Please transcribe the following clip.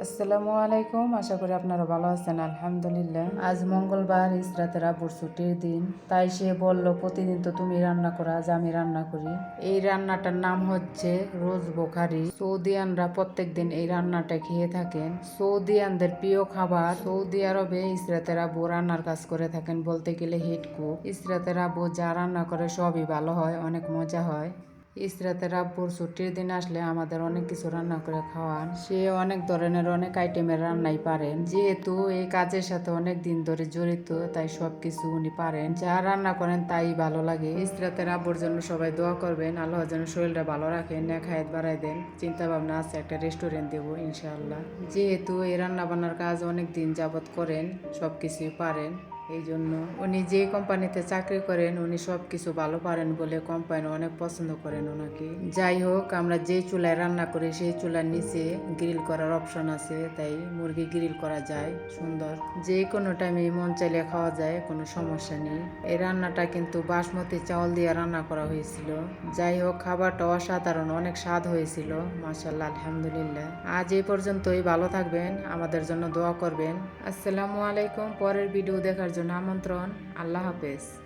আসসালামু আলাইকুম। আশা করি আপনারা ভালো আছেন। আলহামদুলিল্লাহ। আজ মঙ্গলবার, ইসরাতের আব্বুর ছুটির দিন। তাই সে বলল, প্রতিদিন তো তুমি রান্না করো, আজ আমি রান্না করি। এই রান্নাটার নাম হচ্ছে রোজ বোখারি। সৌদিয়ানরা প্রত্যেকদিন এই রান্নাটা খেয়ে থাকেন। সৌদিয়ানদের প্রিয় খাবার। সৌদি আরবে ইসরাতের আব্বু রান্নার কাজ করে থাকেন, বলতে গেলে হেড কুক। ইসরাতের আব্বু যা রান্না করে সবই ভালো হয়, অনেক মজা হয়। ইসরাতের আব্বুর ছুটির দিন আসলে আমাদের অনেক কিছু রান্না করে খাওয়ান। সে অনেক ধরনের অনেক আইটেমের রান্নাই পারেন। যেহেতু এই কাজের সাথে অনেক দিন ধরে জড়িত, তাই সবকিছু উনি পারেন। যা রান্না করেন তাই ভালো লাগে। ইসরাতের আব্বুর জন্য সবাই দোয়া করবেন, আল্লাহ যেন শরীরটা ভালো রাখেন, নেখায়াত বাড়াই দেন। চিন্তা ভাবনা আছে একটা রেস্টুরেন্ট দেবো ইনশাআল্লাহ। যেহেতু এই রান্না বান্নার কাজ অনেক দিন যাবত করেন, সবকিছুই পারেন, এই জন্য উনি যে কোম্পানিতে চাকরি করেন উনি সবকিছু ভালো পারেন বলে কোম্পানি অনেক পছন্দ করেন ওনাকে। যাই হোক, আমরা যে চুলায় রান্না করি সেই চুলার নিচে গ্রিল করার অপশন আছে, তাই মুরগি গ্রিল করা যায় সুন্দর। যে কোনো টাইমে মন চাইলে খাওয়া যায়, কোনো সমস্যা নেই। এই রান্নাটা কিন্তু বাসমতি চাউল দিয়ে রান্না করা হয়েছিল। যাই হোক, খাবারটা অসাধারণ, অনেক স্বাদ হয়েছিল। মাশাআল্লাহ, আলহামদুলিল্লাহ। আজ এই পর্যন্তই। ভালো থাকবেন, আমাদের জন্য দোয়া করবেন। আসসালামু আলাইকুম। পরের ভিডিও দেখার জন্য আমন্ত্রণ। আল্লাহ হাফেজ।